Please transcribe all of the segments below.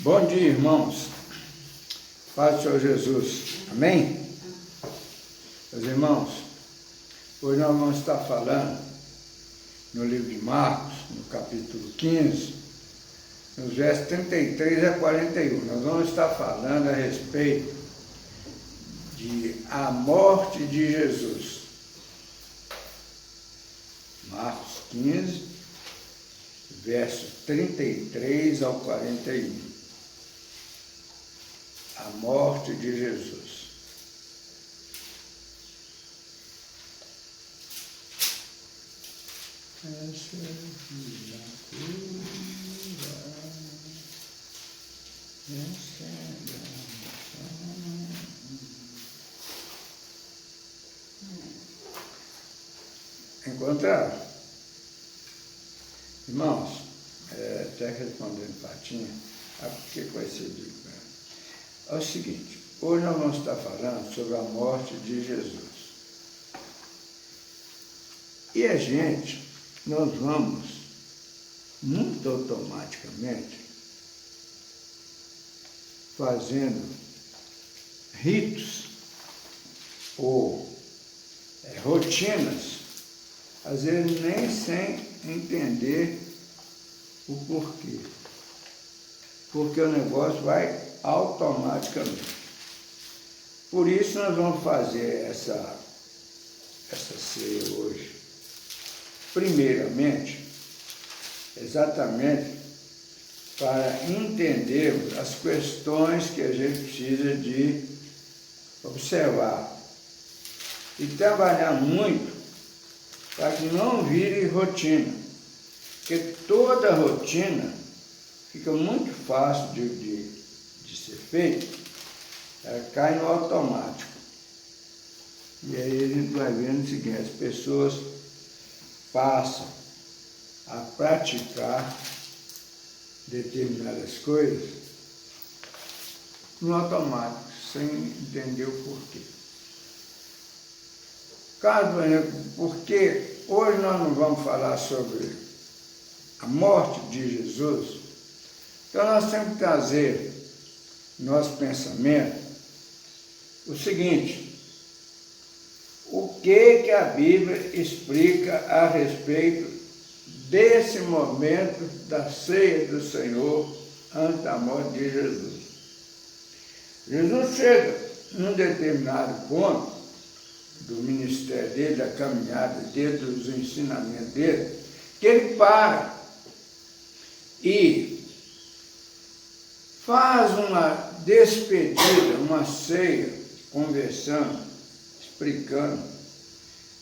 Bom dia, irmãos. Paz do Senhor Jesus. Amém? Meus irmãos, hoje nós vamos estar falando no livro de Marcos, no capítulo 15, nos versos 33 a 41. Nós vamos estar falando a respeito de a morte de Jesus. Marcos 15, versos 33 ao 41. A morte de Jesus. Essa vida cura, essa encontraram? Irmãos, até respondendo Patinha, por que vai ser dito? É o seguinte, hoje nós vamos estar falando sobre a morte de Jesus. E a gente, nós vamos, muito automaticamente, fazendo ritos ou rotinas, às vezes nem sem entender o porquê. Porque o negócio vai automaticamente. Por isso nós vamos fazer essa ceia hoje. Primeiramente, exatamente para entendermos as questões que a gente precisa de observar e trabalhar muito para que não vire rotina, porque toda rotina fica muito fácil de ser feito, ela cai no automático. E aí a gente vai vendo o seguinte, as pessoas passam a praticar determinadas coisas no automático, sem entender o porquê. Caso, por exemplo, porque hoje nós não vamos falar sobre a morte de Jesus, então nós temos que trazer no nosso pensamento o seguinte, o que a Bíblia explica a respeito desse momento da ceia do Senhor antes da morte de Jesus. Jesus chega num determinado ponto do ministério dele, da caminhada dele, dos ensinamentos dele, que ele para e faz uma despedida, uma ceia, conversando, explicando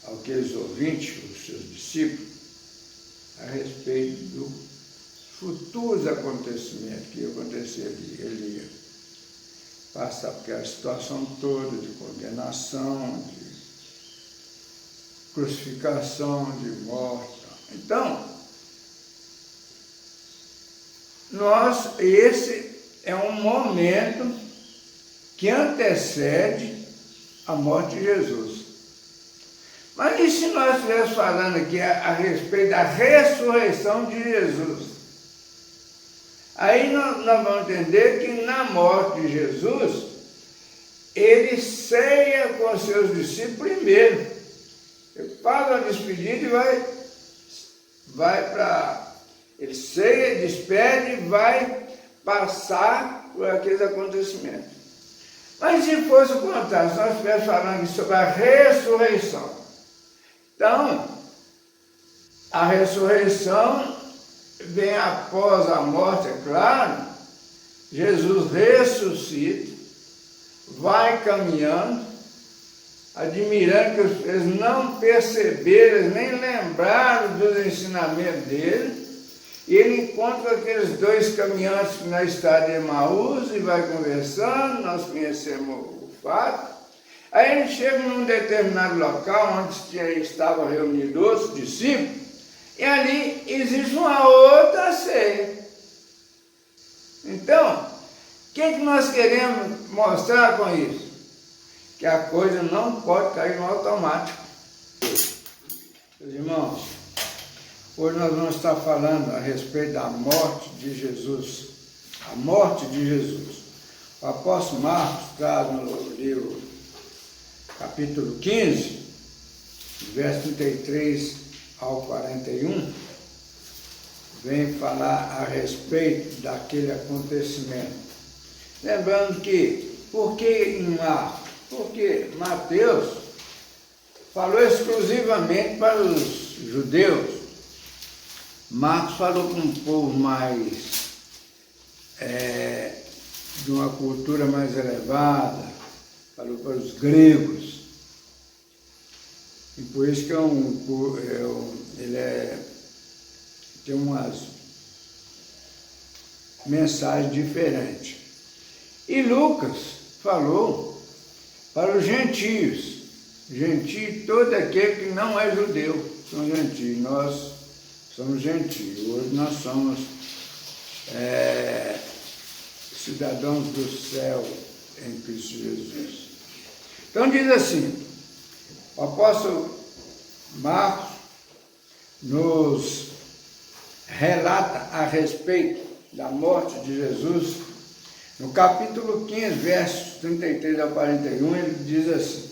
àqueles ouvintes, os seus discípulos, a respeito dos futuros acontecimentos que iam acontecer ali. Ele ia passar por aquela situação toda de condenação, de crucificação, de morte. Então, esse é um momento que antecede a morte de Jesus. Mas e se nós estivéssemos falando aqui a respeito da ressurreição de Jesus? Aí nós vamos entender que na morte de Jesus, ele ceia com seus discípulos primeiro. Ele faz a despedida e vai para... Ele ceia, despede e vai passar por aqueles acontecimentos. Mas se fosse o contrário, se nós estivéssemos falando sobre a ressurreição, então, a ressurreição vem após a morte, é claro. Jesus ressuscita, vai caminhando, admirando que eles não perceberam, eles nem lembraram dos ensinamentos dele. E ele encontra aqueles dois caminhantes na estrada de Emaús e vai conversando, nós conhecemos o fato. Aí ele chega num determinado local onde estavam reunidos outros discípulos, e ali existe uma outra ceia. Então, o que nós queremos mostrar com isso? Que a coisa não pode cair no automático. Meus irmãos, hoje nós vamos estar falando a respeito da morte de Jesus. A morte de Jesus. O apóstolo Marcos traz no livro capítulo 15, verso 33 ao 41, vem falar a respeito daquele acontecimento. Lembrando que, por que em Marcos? Porque Mateus falou exclusivamente para os judeus. Marcos falou com um povo mais, de uma cultura mais elevada, falou para os gregos. E por isso que tem umas mensagens diferentes. E Lucas falou para os gentios. Gentio, todo aquele que não é judeu, são gentios. Nós somos gentios. Hoje nós somos cidadãos do céu em Cristo Jesus. Então diz assim, o apóstolo Marcos nos relata a respeito da morte de Jesus, no capítulo 15, versos 33 ao 41, ele diz assim: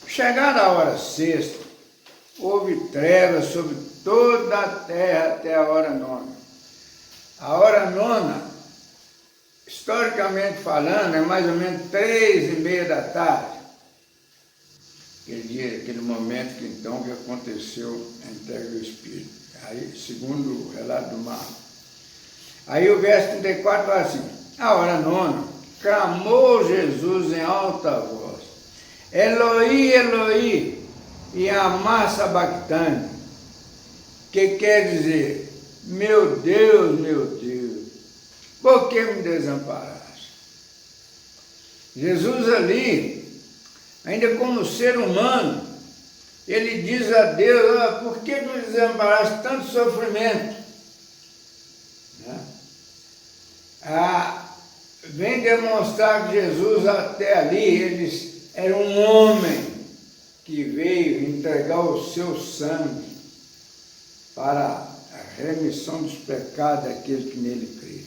chegada a hora sexta, houve trevas sobre toda a terra até a hora nona. A hora nona, historicamente falando, é mais ou menos 3:30 da tarde. Aquele dia, aquele momento que então que aconteceu a entrega do Espírito. Aí, segundo o relato do Marcos. Aí o verso 34 fala assim: a hora nona, clamou Jesus em alta voz: Eloi, Eloi, lama sabachthani, que quer dizer: meu Deus, por que me desamparaste? Jesus ali, ainda como ser humano, ele diz a Deus: por que me desamparaste tanto sofrimento? Né? Vem demonstrar que Jesus até ali, ele era um homem que veio entregar o seu sangue para a remissão dos pecados daquele que nele crê.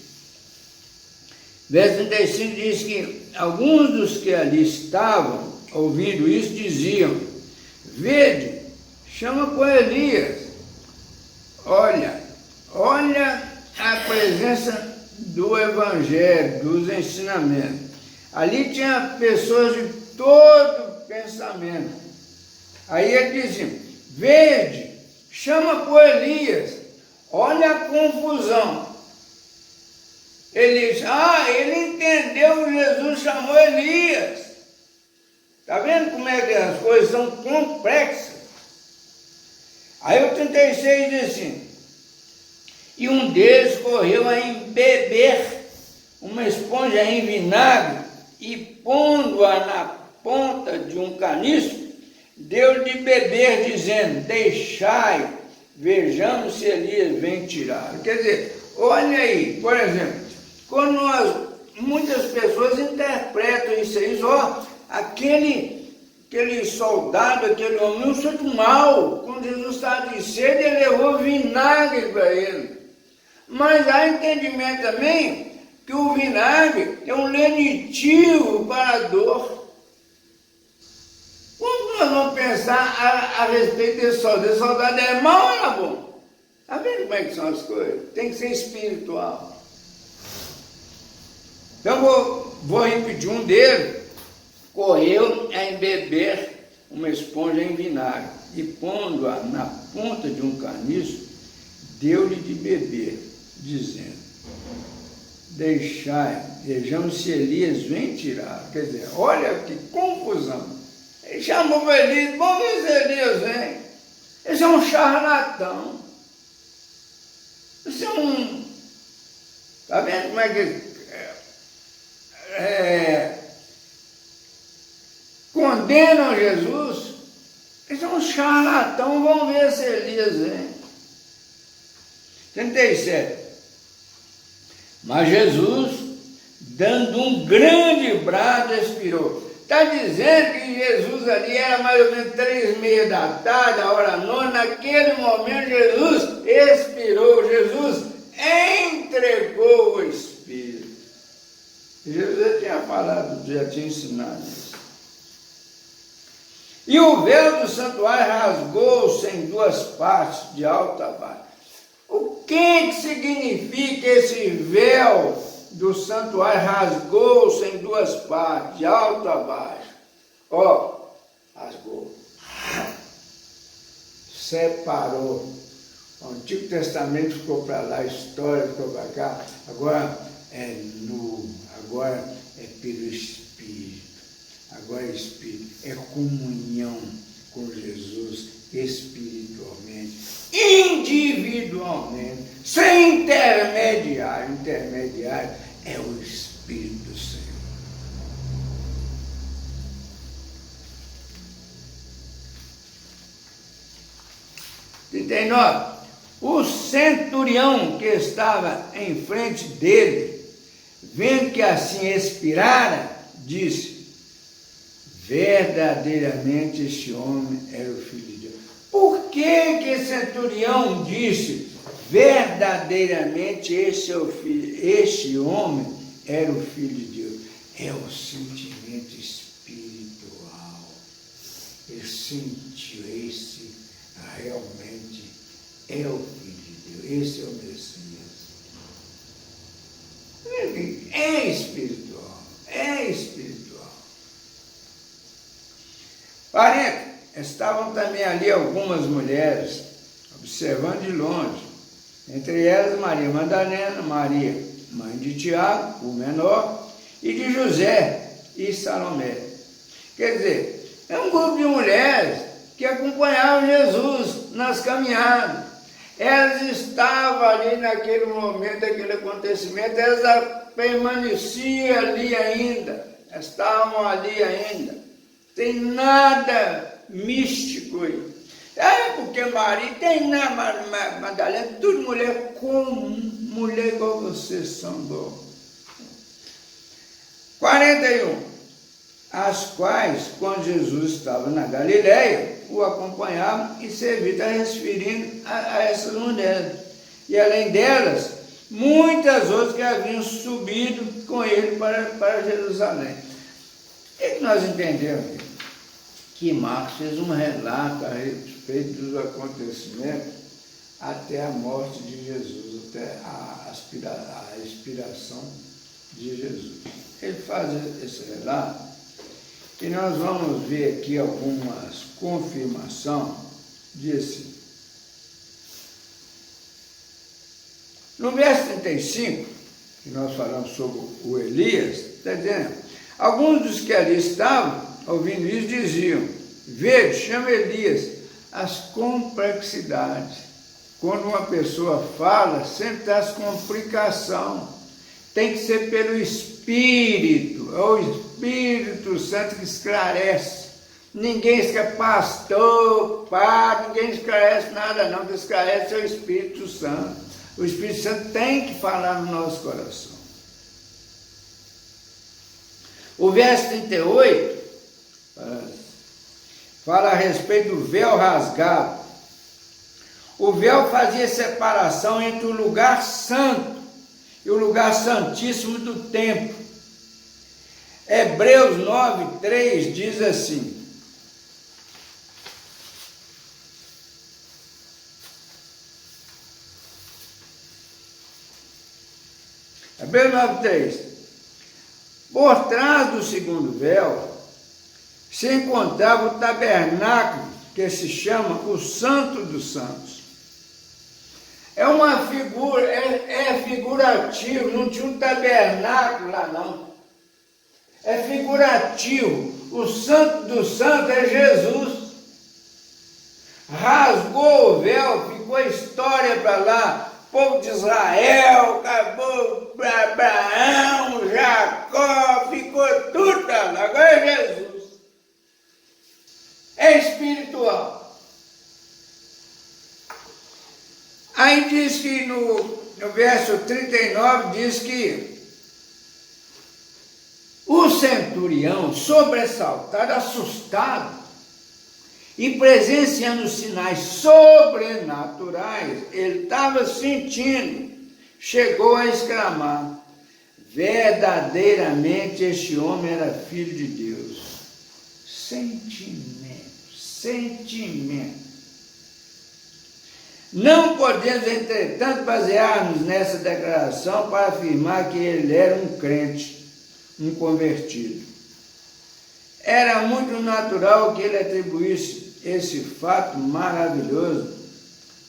Verso 35 diz que alguns dos que ali estavam ouvindo isso diziam: vede, chama por Elias. Olha a presença do Evangelho, dos ensinamentos. Ali tinha pessoas de todo pensamento. Aí ele dizia: vede, chama por Elias. Olha a confusão. Ele diz: ele entendeu que Jesus chamou Elias. Está vendo como é que as coisas são complexas? Aí o 36 diz assim: e um deles correu a embeber uma esponja em vinagre e, pondo-a na ponta de um caniço, deu-lhe de beber, dizendo: deixai, vejamos se Elias vem tirar. Quer dizer, olha aí, por exemplo, quando muitas pessoas interpretam isso aí, ó, aquele soldado, aquele homem, não foi do mal, quando Jesus estava de sede, ele levou vinagre para ele. Mas há entendimento também que o vinagre é um lenitivo para a dor. Como nós vamos pensar a respeito desse soldado? Esse soldado é mau ou era bom? Está vendo como é que são as coisas? Tem que ser espiritual. Então vou repetir, um deles correu a embeber uma esponja em vinagre e pondo-a na ponta de um caniço, deu-lhe de beber, dizendo: vejamos se Elias vem tirar. Quer dizer, olha que confusão. Ele chamou para Elias, vamos ver se Elias vem. Esse é um charlatão. Esse é um... Está vendo como é que condenam Jesus? Esse é um charlatão, vamos ver se Elias vem. 37. Mas Jesus, dando um grande brado, expirou. Está dizendo que Jesus ali era mais ou menos 3:30 da tarde, a hora nona. Naquele momento Jesus expirou, Jesus entregou o Espírito. Jesus já tinha falado, já tinha ensinado isso. E o véu do santuário rasgou-se em duas partes, de alto a baixo. O que significa esse véu do santuário rasgou-se em duas partes, de alto a baixo? Ó, rasgou. Separou. O Antigo Testamento ficou para lá, a história ficou para cá. Agora é nu, agora é pelo Espírito. Agora é Espírito, é comunhão com Jesus espiritualmente, individualmente, sem intermediário. Intermediário é o Espírito do Senhor. 39. O centurião que estava em frente dele, vendo que assim expirara, disse: verdadeiramente este homem era o Filho de Deus. Por que esse centurião disse verdadeiramente este homem era o Filho de Deus? É o sentimento espiritual. Ele sentiu, esse realmente é o Filho de Deus, esse é o Messias. É espiritual, é espiritual. 40. Estavam também ali algumas mulheres, observando de longe, entre elas Maria Madalena, Maria, mãe de Tiago, o menor, e de José e Salomé. Quer dizer, é um grupo de mulheres que acompanhavam Jesus nas caminhadas. Elas estavam ali naquele momento, aquele acontecimento, elas permaneciam ali ainda, estavam ali ainda. Tem nada místico aí. Porque Maria tem na Madalena, tudo mulher comum, mulher igual vocês são bons. 41. As quais, quando Jesus estava na Galileia, o acompanhavam e serviam, está referindo a essas mulheres. E além delas, muitas outras que haviam subido com ele para Jerusalém. O que nós entendemos? Que Marcos fez um relato a respeito dos acontecimentos até a morte de Jesus, até a expiração de Jesus. Ele faz esse relato e nós vamos ver aqui algumas confirmações disso. No verso 35, que nós falamos sobre o Elias, está dizendo: alguns dos que ali estavam, ouvindo isso, diziam: vede, chama Elias. As complexidades. Quando uma pessoa fala, sempre traz complicação. Tem que ser pelo Espírito. É o Espírito Santo que esclarece. Ninguém esclarece, pastor, padre, ninguém esclarece nada não. Que esclarece é o Espírito Santo. O Espírito Santo tem que falar no nosso coração. O verso 38 fala a respeito do véu rasgado. O véu fazia separação entre o lugar santo e o lugar santíssimo do templo. Hebreus 9:3 diz assim: Hebreus 9:3: Por trás do segundo véu se encontrava o tabernáculo, que se chama o Santo dos Santos. É uma figura, é figurativo, não tinha um tabernáculo lá não. É figurativo. O Santo dos Santos é Jesus. Rasgou o véu, ficou a história para lá. Povo de Israel, acabou Abraão, Jacó, ficou tudo para lá. Agora é Jesus. É espiritual. Aí diz que no verso 39, diz que o centurião, sobressaltado, assustado, e presenciando sinais sobrenaturais, ele estava sentindo, chegou a exclamar: verdadeiramente este homem era filho de Deus. Sentimento. Não podemos, entretanto, basear-nos nessa declaração para afirmar que ele era um crente, um convertido. Era muito natural que ele atribuísse esse fato maravilhoso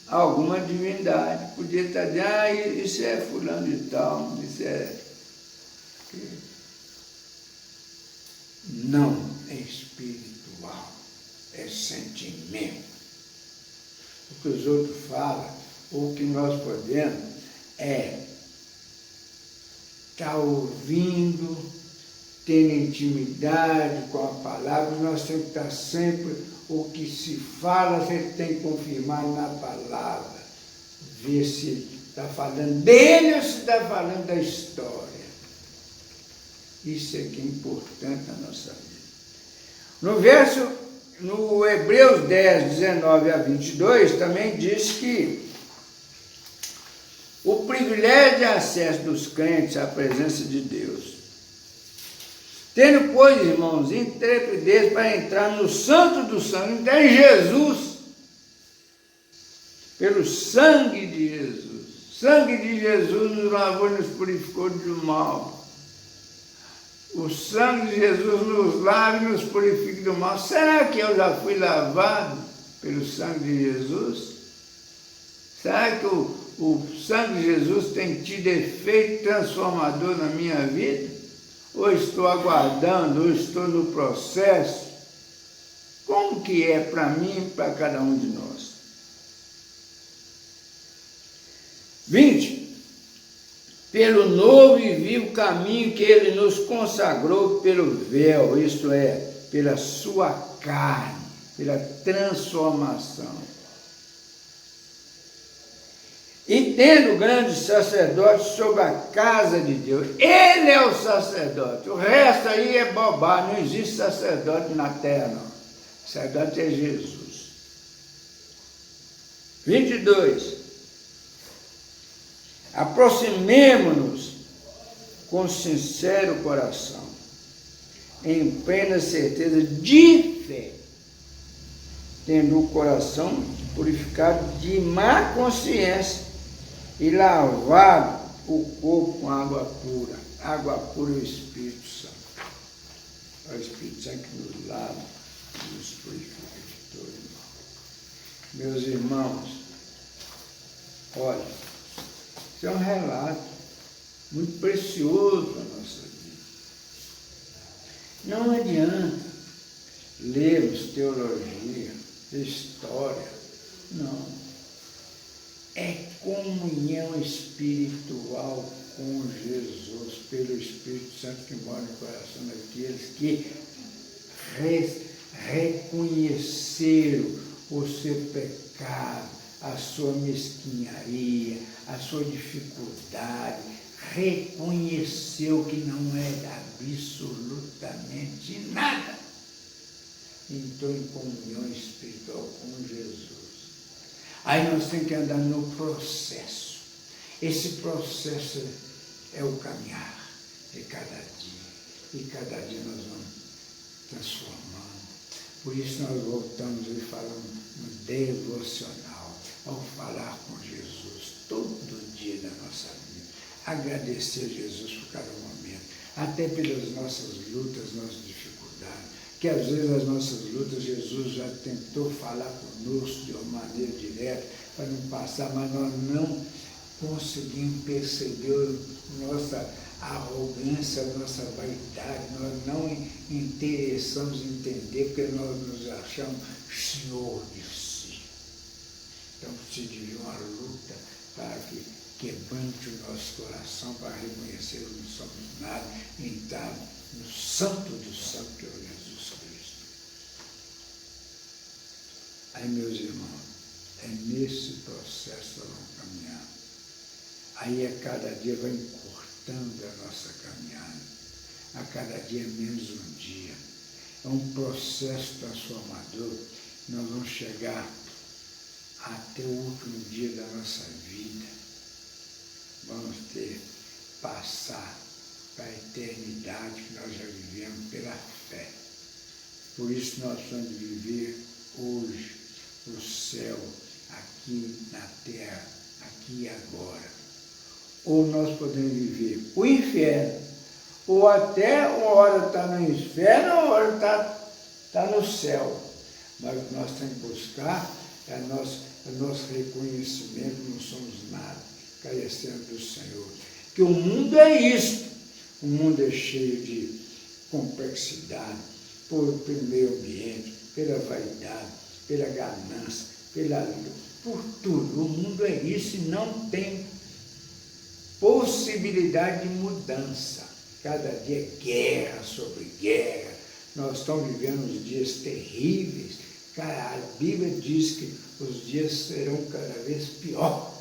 a alguma divindade. Podia estar dizendo: isso é fulano de tal, isso é... Não, é espiritual, é sentimento. O que os outros falam, ou o que nós podemos, é estar ouvindo, tendo intimidade com a palavra. Nós temos que estar sempre, o que se fala, você tem que confirmar na palavra, ver se está falando dele ou se está falando da história. Isso é que é importante na nossa vida. No Hebreus 10, 19 a 22, também diz que o privilégio de acesso dos crentes à presença de Deus. Tendo, pois, irmãos, intrepidez para entrar no Santo dos Santos, então em Jesus, pelo sangue de Jesus. O sangue de Jesus nos lavou e nos purificou do mal. O sangue de Jesus nos lava e nos purifica do mal. Será que eu já fui lavado pelo sangue de Jesus? Será que o sangue de Jesus tem tido efeito transformador na minha vida? Ou estou aguardando, ou estou no processo? Como que é para mim e para cada um de nós? 20. Pelo novo e vivo caminho que ele nos consagrou pelo véu, isto é, pela sua carne, pela transformação. E tendo grande sacerdote sobre a casa de Deus, ele é o sacerdote. O resto aí é bobagem, não existe sacerdote na terra, não. O sacerdote é Jesus. 22. Aproximemo-nos com sincero coração, em plena certeza de fé, tendo o coração purificado de má consciência e lavado o corpo com água pura. Água pura é o Espírito Santo. É o Espírito Santo que nos lava e nos purifica de todo mal. Meus irmãos, olha, isso é um relato muito precioso para a nossa vida. Não adianta lermos teologia, história. Não. É comunhão espiritual com Jesus, pelo Espírito Santo que mora no coração daqueles que reconheceram o seu pecado, a sua mesquinharia, a sua dificuldade, reconheceu que não era absolutamente nada. Entrou em comunhão espiritual com Jesus. Aí nós temos que andar no processo. Esse processo é o caminhar de cada dia. E cada dia nós vamos transformando. Por isso nós voltamos e falamos no devocional, ao falar com Jesus todo dia da nossa vida. Agradecer a Jesus por cada momento, até pelas nossas lutas, nossas dificuldades, que às vezes as nossas lutas Jesus já tentou falar conosco de uma maneira direta para não passar, mas nós não conseguimos perceber nossa arrogância, nossa vaidade, nós não interessamos em entender, porque nós nos achamos senhor de si. Então precisa de uma luta para que quebrante o nosso coração, para reconhecer que não somos nada, e entrar no santo do santo, que é o Jesus Cristo. Aí, meus irmãos, é nesse processo que nós vamos caminhar. Aí a cada dia vai encurtando a nossa caminhada. A cada dia é menos um dia. É um processo transformador. Nós vamos chegar até o último dia da nossa vida. Vamos passar para a eternidade que nós já vivemos pela fé. Por isso nós precisamos viver hoje o céu aqui na terra, aqui e agora. Ou nós podemos viver o inferno, ou até uma hora está no inferno, uma hora está no céu. Mas o que nós temos que buscar é o nosso reconhecimento que não somos nada, carecendo do Senhor. Que o mundo é isso. O mundo é cheio de complexidade, pelo meio ambiente, pela vaidade, pela ganância, por tudo. O mundo é isso e não tem possibilidade de mudança. Cada dia é guerra sobre guerra. Nós estamos vivendo uns dias terríveis. A Bíblia diz que os dias serão cada vez pior.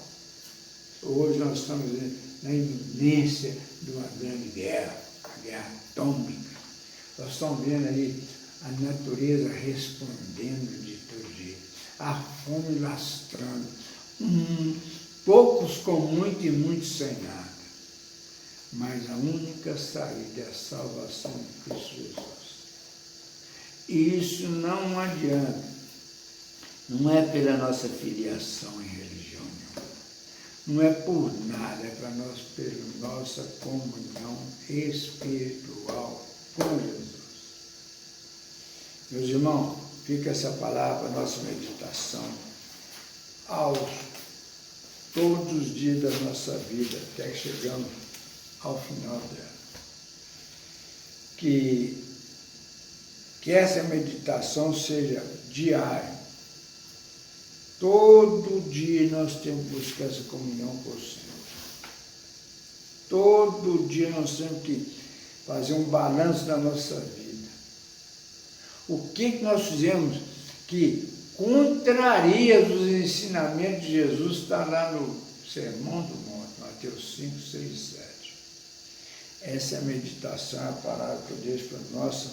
Hoje nós estamos na iminência de uma grande guerra, a guerra atômica. Nós estamos vendo aí a natureza respondendo de todo jeito, a fome lastrando, poucos com muito e muitos sem nada. Mas a única saída é a salvação de Cristo Jesus. E isso não adianta. Não é pela nossa filiação em religião nenhuma. Não é por nada, é pela nossa comunhão espiritual com Jesus. Meus irmãos, fica essa palavra, nossa meditação, todos os dias da nossa vida, até que chegamos ao final dela. Que essa meditação seja diária. Todo dia nós temos que buscar essa comunhão com o Senhor. Todo dia nós temos que fazer um balanço da nossa vida. O que nós fizemos que contraria os ensinamentos de Jesus, está lá no Sermão do Monte, Mateus 5, 6 e 7. Essa é a meditação, a palavra que eu deixo para nós.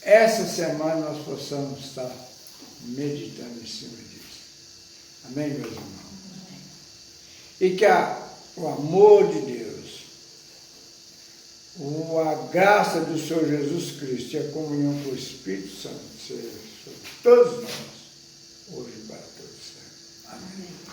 Essa semana nós possamos estar meditando em cima disso. Amém, meus irmãos? E que o amor de Deus, a graça do Senhor Jesus Cristo e a comunhão com o Espírito Santo seja sobre todos nós, hoje e para todos sempre. Amém.